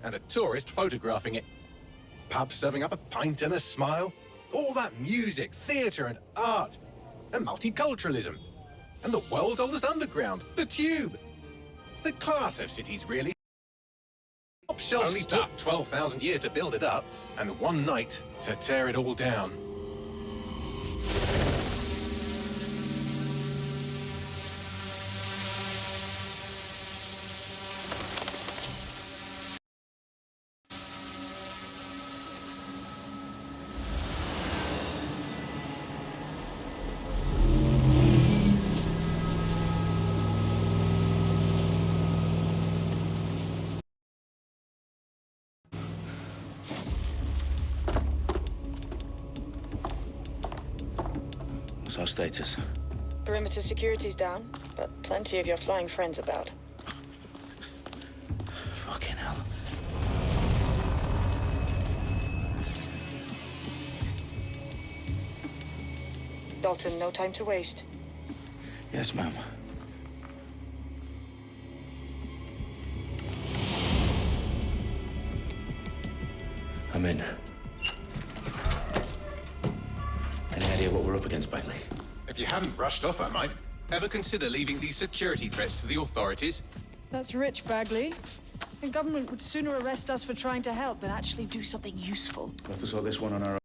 and a tourist photographing it. Pubs serving up a pint and a smile. All that music, theatre and art. And multiculturalism. And the world's oldest underground, the Tube. The class of cities, really. Top shelf only stuff. Took 12,000 years to build it up, and one night to tear it all down. What's our status? Perimeter security's down, but plenty of your flying friends about. Fucking hell. Dalton, no time to waste. Yes, ma'am. I'm in. Any idea what we're up against, Bagley? If you haven't brushed off, I might. Ever consider leaving these security threats to the authorities? That's rich, Bagley. The government would sooner arrest us for trying to help than actually do something useful. We'll have to sort this one on our own.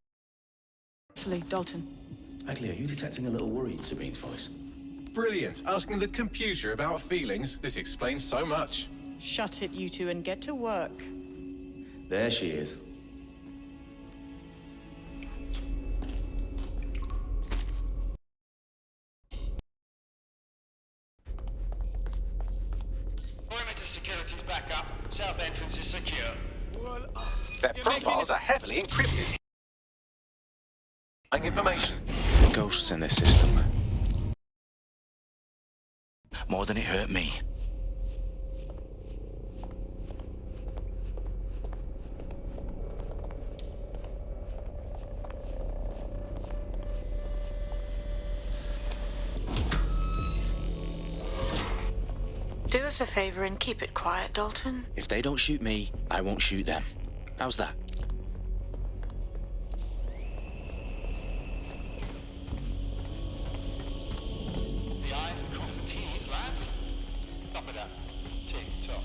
Hopefully, Dalton. Bagley, are you detecting a little worry in Sabine's voice? Brilliant. Asking the computer about feelings. This explains so much. Shut it, you two, and get to work. There she is. Perimeter security's back up. South entrance is secure. Their profiles are heavily encrypted. Information. Ghosts in this system. More than it hurt me. Do us a favor and keep it quiet, Dalton. If they don't shoot me, I won't shoot them. How's that? The I's across the T's, lads. Top it up. Tick tock.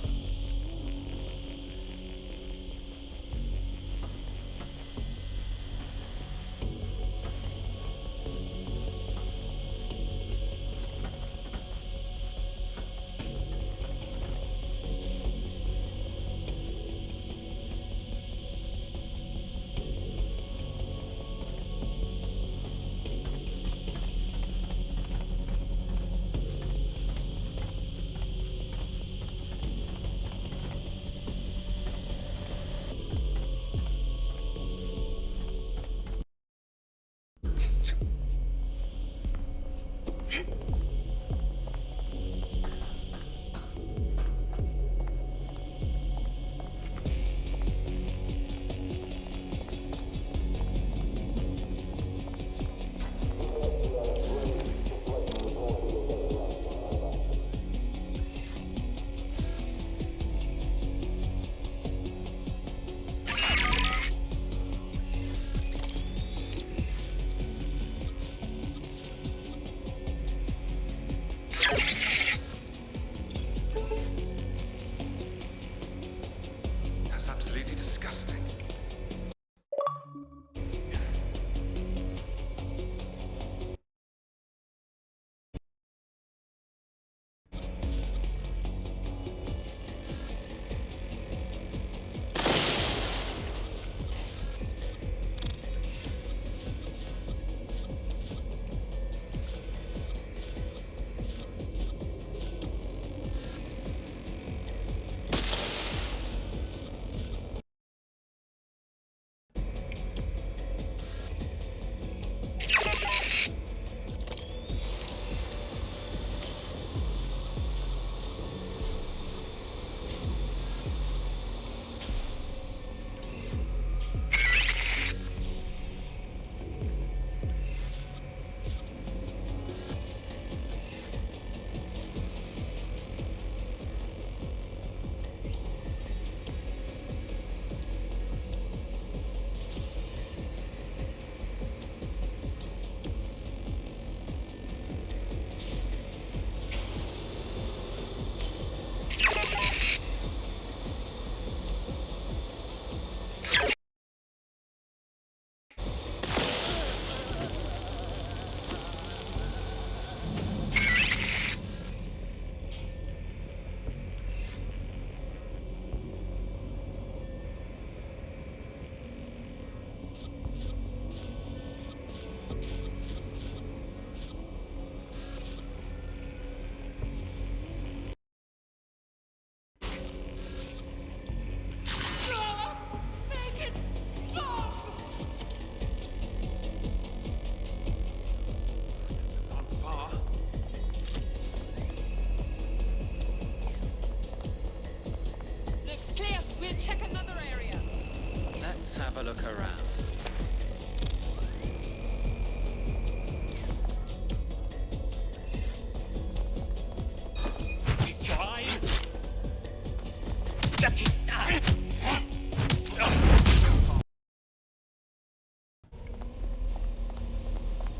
have a look around.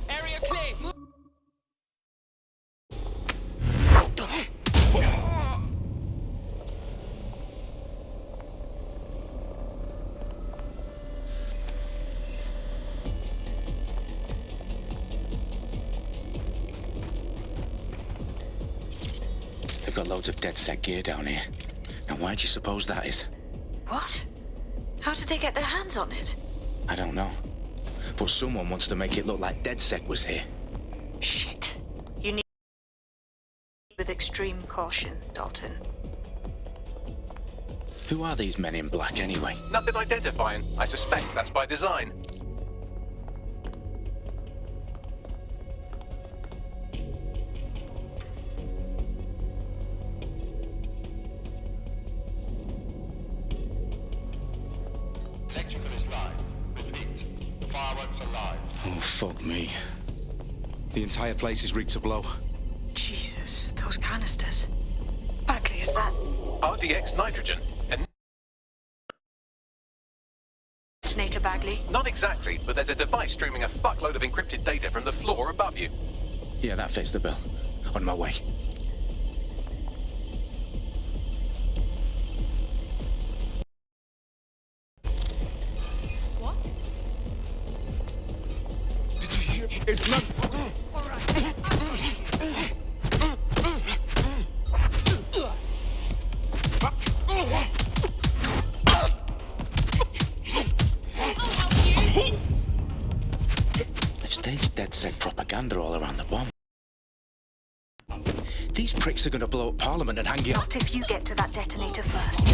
Area clear. Move. They've got loads of DedSec gear down here. Now, why do you suppose that is? What? How did they get their hands on it? I don't know. But someone wants to make it look like DedSec was here. Shit. You need with extreme caution, Dalton. Who are these men in black, anyway? Nothing identifying. I suspect that's by design. Electrical is live. Repeat. The fireworks are live. Oh, fuck me. The entire place is rigged to blow. Jesus, those canisters. Bagley, is that RDX nitrogen. And detonator, Bagley? not exactly, but there's a device streaming a fuckload of encrypted data from the floor above you. Yeah, that fits the bill. On my way. What? It's not. They've staged DedSec propaganda all around the bomb. These pricks are gonna blow up Parliament and hang you up. Not if you get to that detonator first.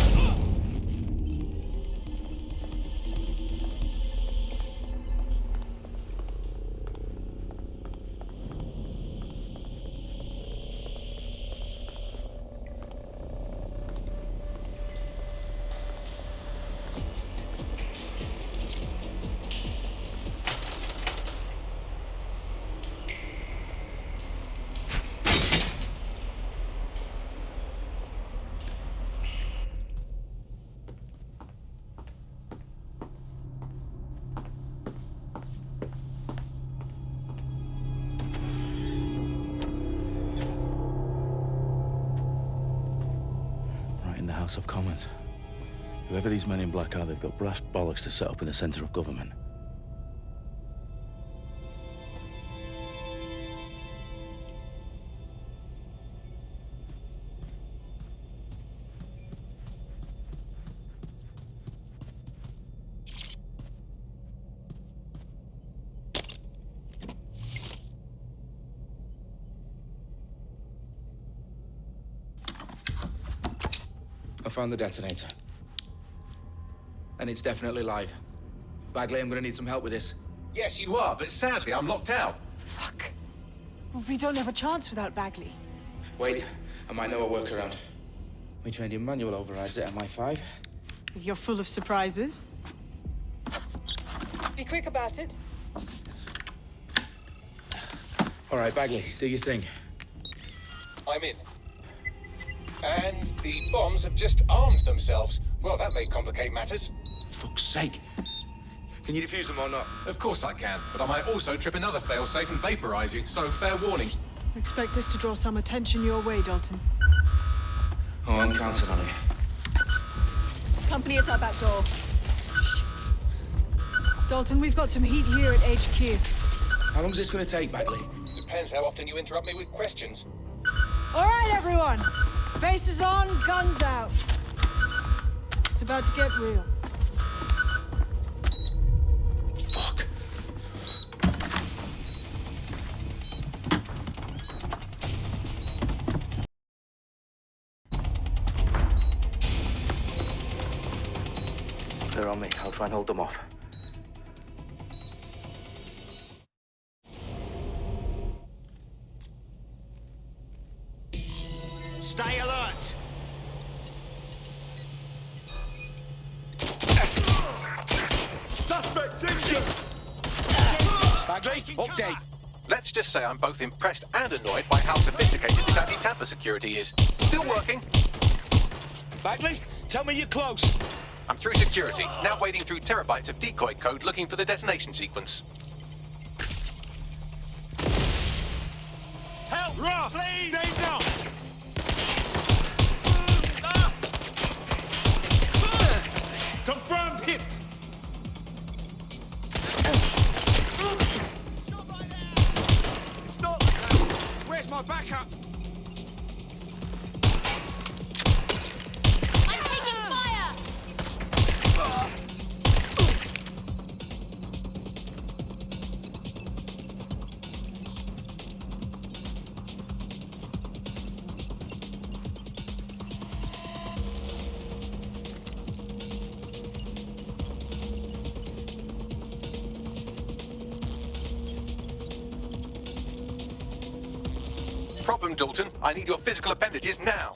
Right in the House of Commons. Whoever these men in black are, they've got brass bollocks to set up in the centre of government. I found the detonator. And it's definitely live. Bagley, I'm gonna need some help with this. Yes, you are, but sadly I'm locked out. Fuck. Well, we don't have a chance without Bagley. Wait, I might know a workaround. We trained in manual overrides at MI5. You're full of surprises. Be quick about it. All right, Bagley, do your thing. I'm in. And the bombs have just armed themselves. Well, that may complicate matters. Fuck's sake. Can you defuse them or not? Of course I can, but I might also trip another failsafe and vaporize you, so fair warning. Expect this to draw some attention your way, Dalton. Oh, I'm counting on it. Company at our back door. Shit. Dalton, we've got some heat here at HQ. How long's this gonna take, Bagley? Depends how often you interrupt me with questions. All right, everyone. Faces on, guns out. It's about to get real. Fuck. They're on me. I'll try and hold them off. Stay alert! Bagley, update. Let's just say I'm both impressed and annoyed by how sophisticated this anti-tamper security is. Still working. Bagley, tell me you're close. I'm through security, now wading through terabytes of decoy code looking for the detonation sequence. Help! Ross! Please! Stay down! Confirmed hit! Stop! Where's my backup? I'm taking fire! Problem, Dalton. I need your physical appendages now.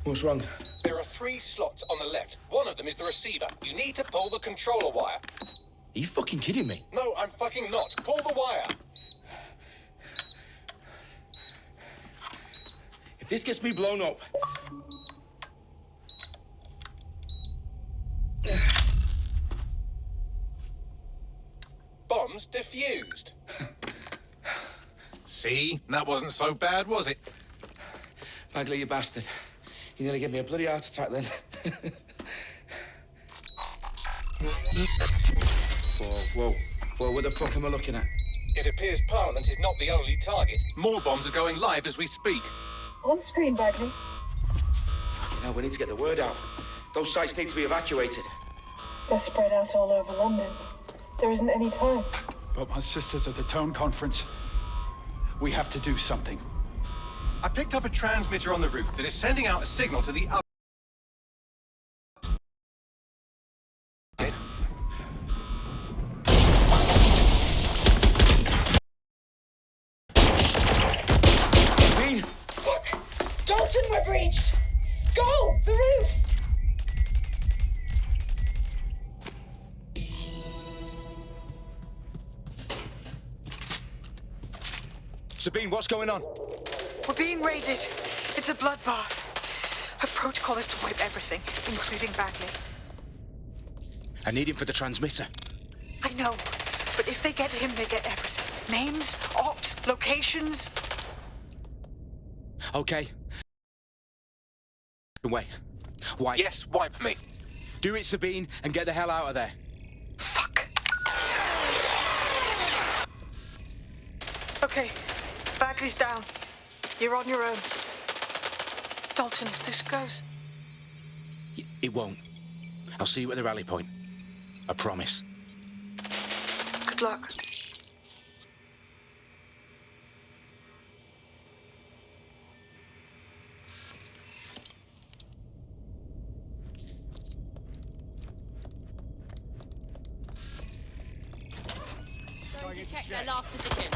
What's wrong? There are 3 slots on the left. One of them is the receiver. You need to pull the controller wire. Are you fucking kidding me? No, I'm fucking not. Pull the wire. If this gets me blown up... Bombs defused. See? That wasn't so bad, was it? Bagley, you bastard. You nearly gave me a bloody heart attack then. Whoa. What the fuck am I looking at? It appears Parliament is not the only target. More bombs are going live as we speak. On screen, Bagley. Now we need to get the word out. Those sites need to be evacuated. They're spread out all over London. There isn't any time. But my sister's at the Tone Conference. We have to do something. I picked up a transmitter on the roof that is sending out a signal to the other. Fuck! Dalton, we're breached! Go! The roof! Sabine, what's going on? We're being raided. It's a bloodbath. Our protocol is to wipe everything, including Bagley. I need him for the transmitter. I know, but if they get him, they get everything. Names, ops, locations. Okay. Wait. Why? Yes, wipe me. Do it, Sabine, and get the hell out of there. Fuck. Okay, Bagley's down. You're on your own. Dalton, if this goes... It won't. I'll see you at the rally point. I promise. Good luck. Go and check their last position.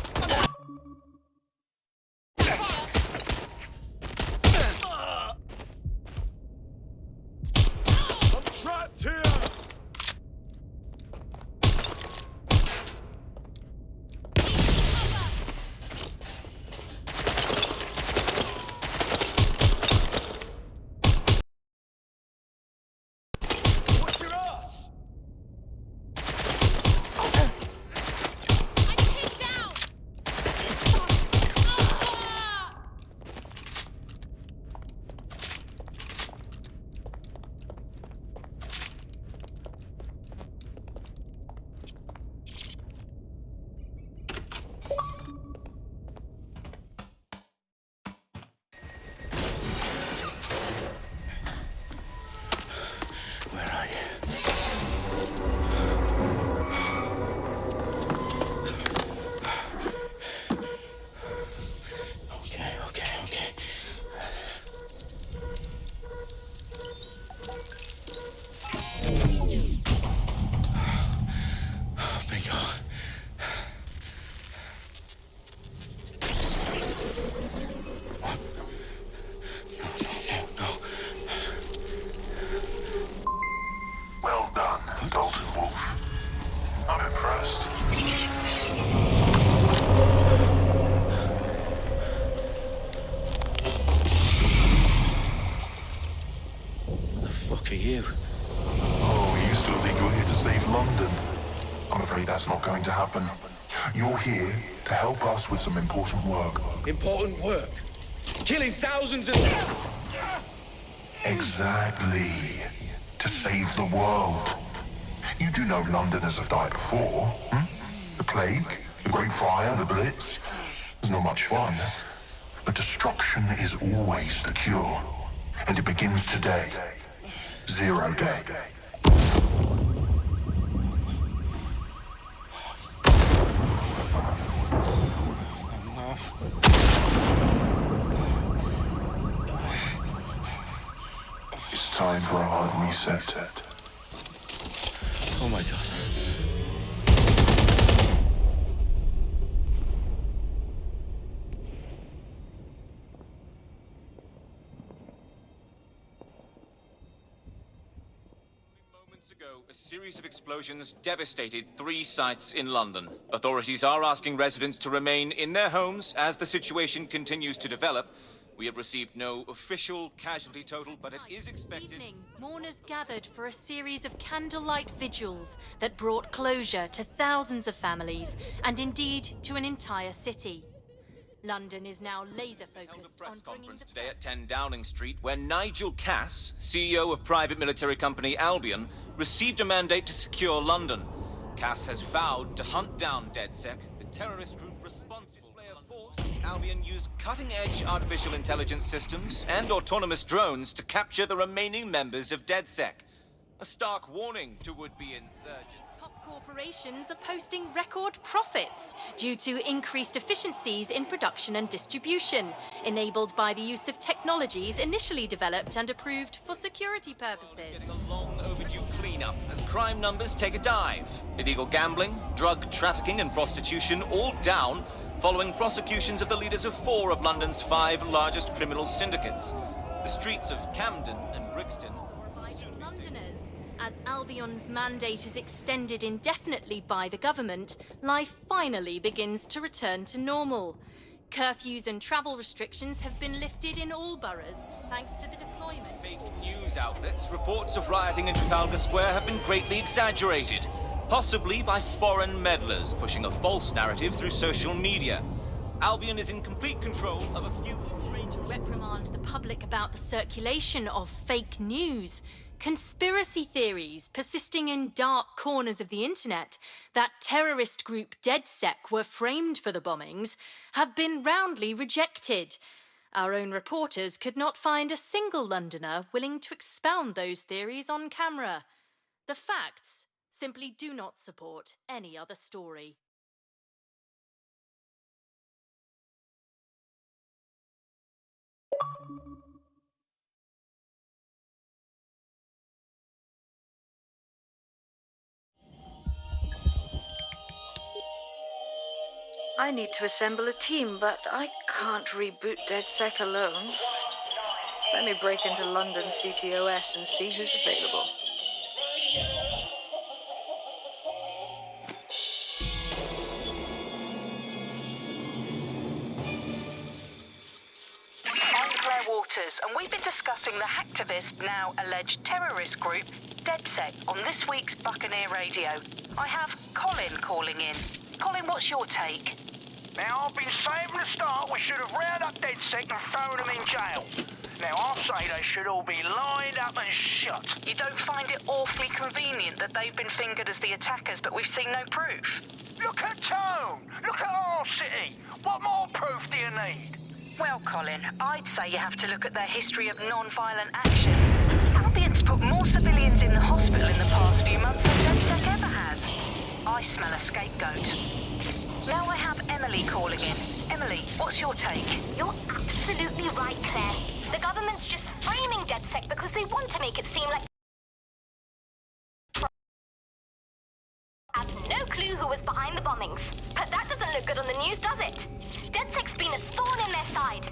Trapped here! Watch your ass! I'm pinned down! with some important work. Important work. Killing thousands of... Exactly. To save the world. You do know Londoners have died before, hmm? The Plague, the Great Fire, the Blitz. It's not much fun. But destruction is always the cure. And it begins today. Zero Day. It's time for a hard reset. Oh my God. Moments ago, a series of explosions devastated 3 sites in London. Authorities are asking residents to remain in their homes as the situation continues to develop. We have received no official casualty total, but it is expected... This evening, mourners gathered for a series of candlelight vigils that brought closure to thousands of families, and indeed to an entire city. London is now laser-focused on bringing the... today at 10 Downing Street, where Nigel Cass, CEO of private military company Albion, received a mandate to secure London. Cass has vowed to hunt down DedSec, the terrorist group responsible for display of force. Albion used cutting-edge artificial intelligence systems and autonomous drones to capture the remaining members of DedSec. A stark warning to would-be insurgents. Top corporations are posting record profits due to increased efficiencies in production and distribution, enabled by the use of technologies initially developed and approved for security purposes. Getting a long overdue cleanup as crime numbers take a dive. Illegal gambling, drug trafficking and prostitution all down following prosecutions of the leaders of 4 of London's 5 largest criminal syndicates. The streets of Camden and Brixton Londoners. As Albion's mandate is extended indefinitely by the government, life finally begins to return to normal. Curfews and travel restrictions have been lifted in all boroughs, thanks to the deployment... Fake news outlets, reports of rioting in Trafalgar Square have been greatly exaggerated, possibly by foreign meddlers pushing a false narrative through social media. Albion is in complete control of a few... To reprimand the public about the circulation of fake news, conspiracy theories persisting in dark corners of the internet that terrorist group DedSec were framed for the bombings have been roundly rejected. Our own reporters could not find a single Londoner willing to expound those theories on camera. The facts simply do not support any other story. I need to assemble a team, but I can't reboot DedSec alone. Let me break into London CTOS and see who's available. I'm Claire Waters, and we've been discussing the hacktivist, now alleged terrorist group, DedSec, on this week's Buccaneer Radio. I have Colin calling in. Colin, what's your take? Now, I've been saying from the start we should have rounded up DedSec and thrown them in jail. Now, I'll say they should all be lined up and shot. You don't find it awfully convenient that they've been fingered as the attackers, but we've seen no proof? Look at Tone! Look at our city! What more proof do you need? Well, Colin, I'd say you have to look at their history of non-violent action. Albion's put more civilians in the hospital in the past few months than DedSec ever has. I smell a scapegoat. Now I have Emily calling in. Emily, what's your take? You're absolutely right, Claire. The government's just framing DedSec because they want to make it seem like... have no clue who was behind the bombings. But that doesn't look good on the news, does it? DedSec's been a thorn in their side.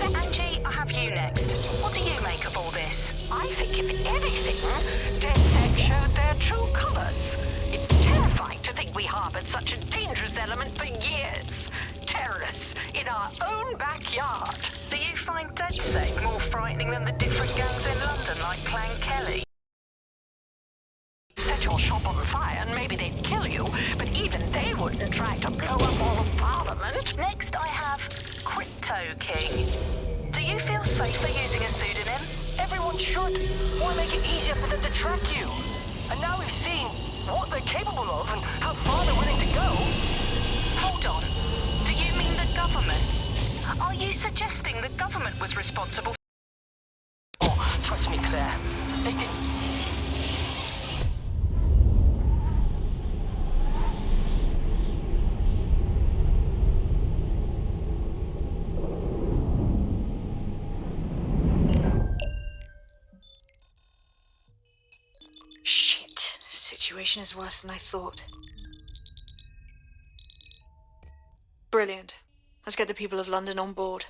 Angie, I have you next. What do you make of all this? I think, if anything, DedSec showed their true colours. It's terrifying to think we harboured such a dangerous element for years. Terrorists in our own backyard. Do you find DedSec more frightening than the different gangs in London, like Clan Kelly? Set your shop on fire and maybe they'd kill you, but even they wouldn't try to blow up all of Parliament. Next Blue King. Do you feel safer using a pseudonym? Everyone should. Why make it easier for them to track you? And now we've seen what they're capable of and how far they're willing to go. Hold on. Do you mean the government? Are you suggesting the government was responsible? Oh, trust me, Claire. They didn't. Shit. Situation is worse than I thought. Brilliant. Let's get the people of London on board.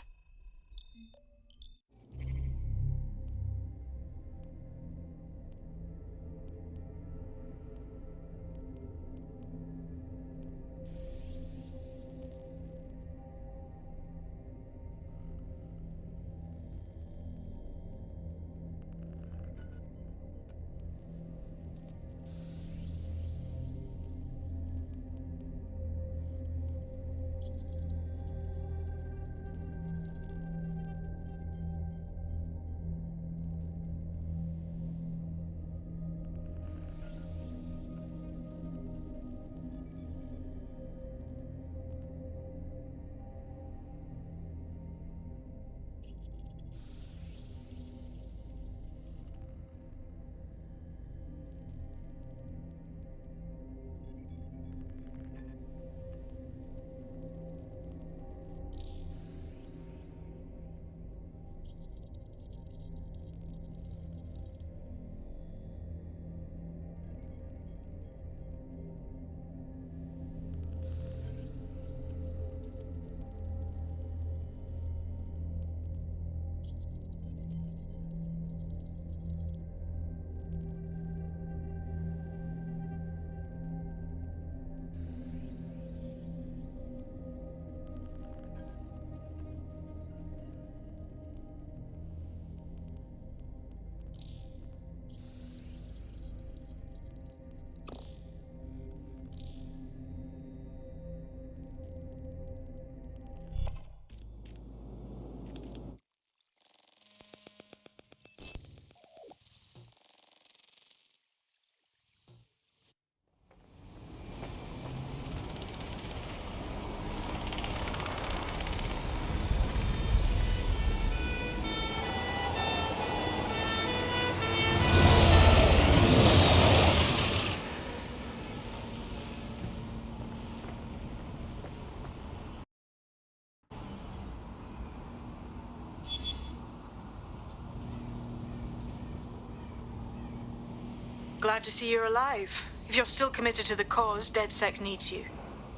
Glad to see you're alive. If you're still committed to the cause, DedSec needs you.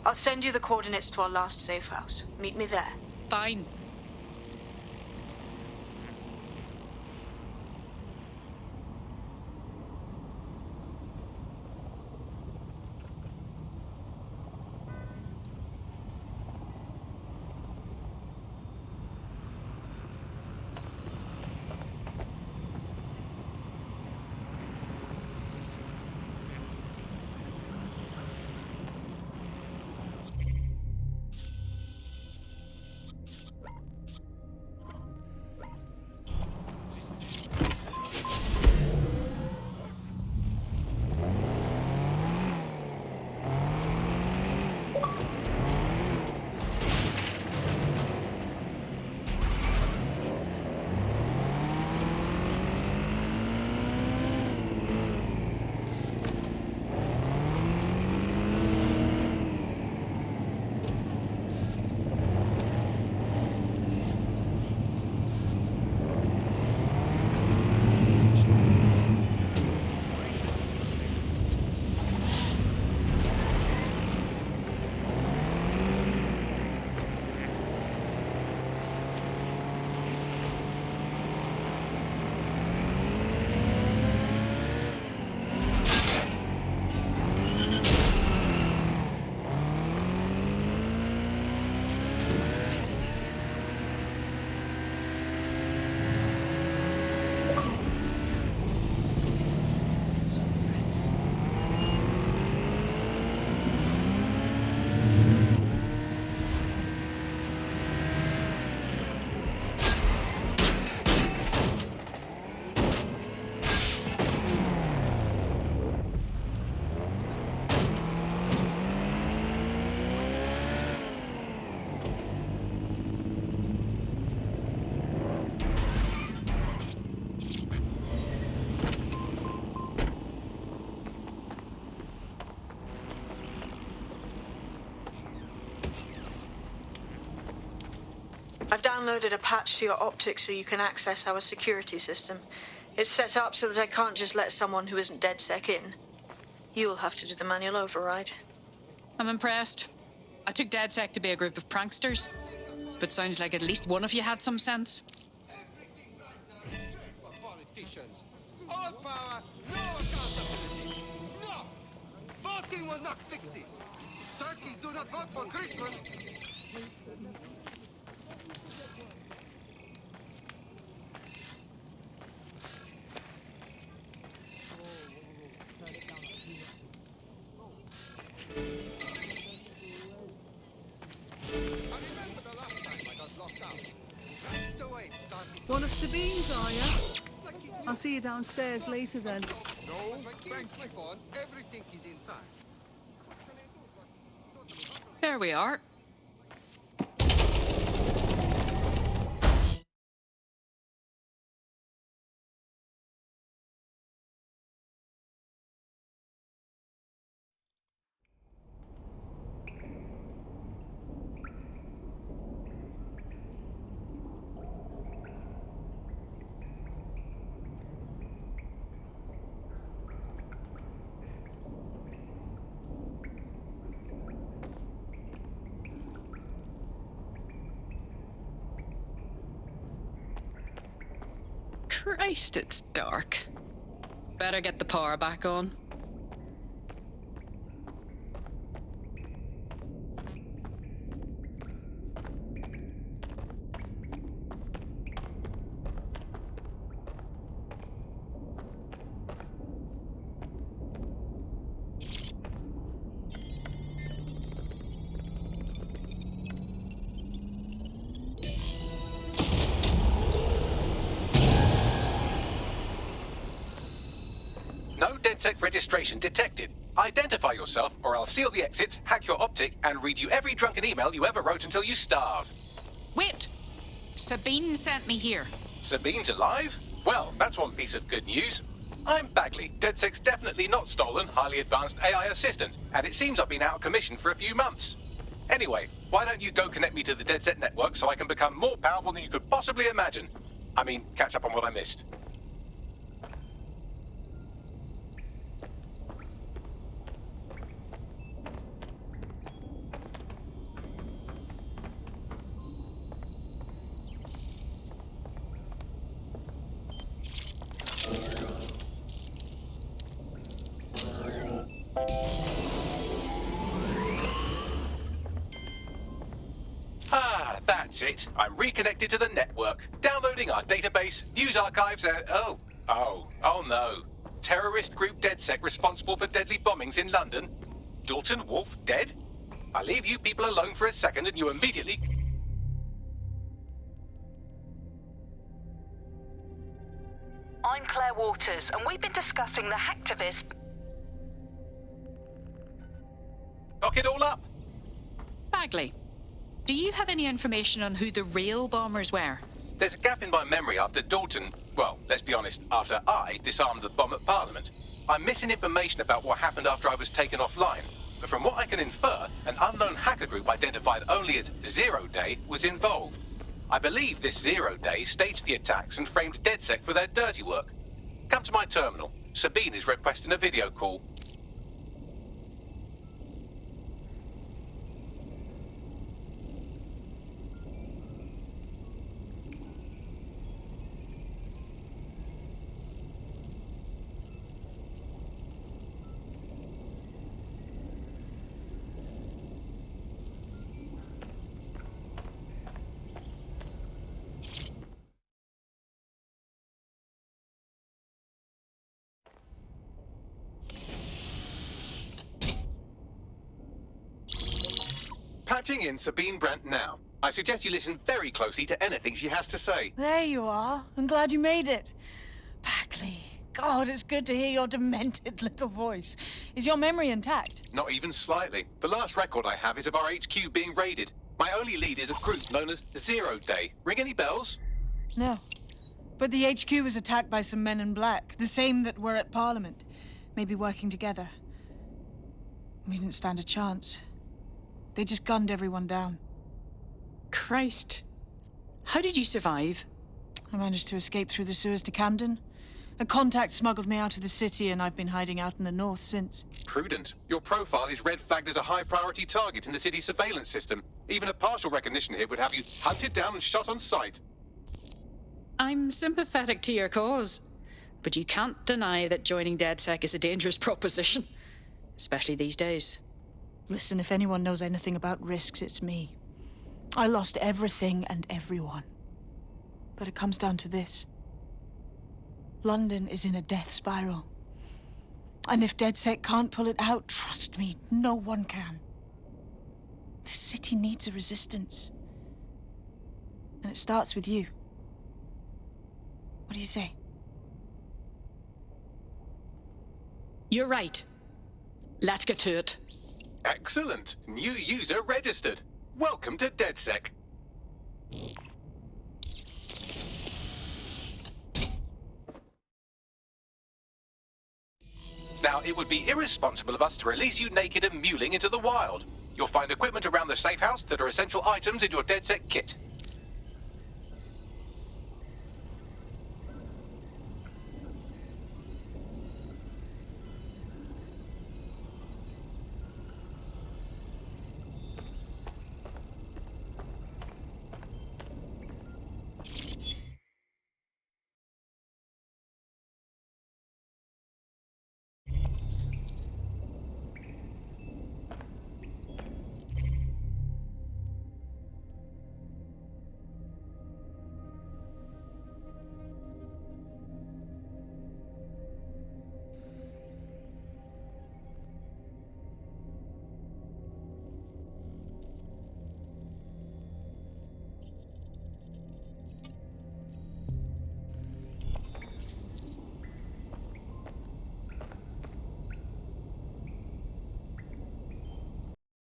I'll send you the coordinates to our last safe house. Meet me there. Fine. I've downloaded a patch to your optics so you can access our security system. It's set up so that I can't just let someone who isn't DedSec in. You'll have to do the manual override. I'm impressed. I took DedSec to be a group of pranksters, but sounds like at least one of you had some sense. All power, no accountability. No! Voting will not fix this. Turkeys do not vote for Christmas. One of Sabine's, are you? I'll see you downstairs later then. No, thank you. Everything is inside. There we are. Christ, it's dark. Better get the power back on. No DedSec registration detected. Identify yourself, or I'll seal the exits, hack your optic, and read you every drunken email you ever wrote until you starve. Wait! Sabine sent me here. Sabine's alive? Well, that's one piece of good news. I'm Bagley, DedSec's definitely not stolen, highly advanced AI assistant, and it seems I've been out of commission for a few months. Anyway, why don't you go connect me to the DedSec network so I can become more powerful than you could possibly imagine? I mean, catch up on what I missed. That's it. I'm reconnected to the network, downloading our database, news archives, and oh no. Terrorist group DedSec responsible for deadly bombings in London? Dalton Wolf dead? I leave you people alone for a second and you immediately... I'm Claire Waters, and we've been discussing the hacktivist... Lock it all up! Bagley, do you have any information on who the real bombers were? There's a gap in my memory after Dalton... Well, let's be honest, after I disarmed the bomb at Parliament. I'm missing information about what happened after I was taken offline. But from what I can infer, an unknown hacker group identified only as Zero Day was involved. I believe this Zero Day staged the attacks and framed DedSec for their dirty work. Come to my terminal. Sabine is requesting a video call. Patching in Sabine Brandt now. I suggest you listen very closely to anything she has to say. There you are. I'm glad you made it. Bagley, God, it's good to hear your demented little voice. Is your memory intact? Not even slightly. The last record I have is of our HQ being raided. My only lead is a group known as Zero Day. Ring any bells? No. But the HQ was attacked by some men in black, the same that were at Parliament. Maybe working together. We didn't stand a chance. They just gunned everyone down. Christ. How did you survive? I managed to escape through the sewers to Camden. A contact smuggled me out of the city, and I've been hiding out in the north since. Prudent. Your profile is red flagged as a high-priority target in the city's surveillance system. Even a partial recognition here would have you hunted down and shot on sight. I'm sympathetic to your cause, but you can't deny that joining DedSec is a dangerous proposition, especially these days. Listen, if anyone knows anything about risks, it's me. I lost everything and everyone. But it comes down to this. London is in a death spiral. And if DedSec can't pull it out, trust me, no one can. The city needs a resistance. And it starts with you. What do you say? You're right. Let's get to it. Excellent. New user registered. Welcome to DedSec. Now, it would be irresponsible of us to release you naked and mewling into the wild. You'll find equipment around the safe house that are essential items in your DedSec kit.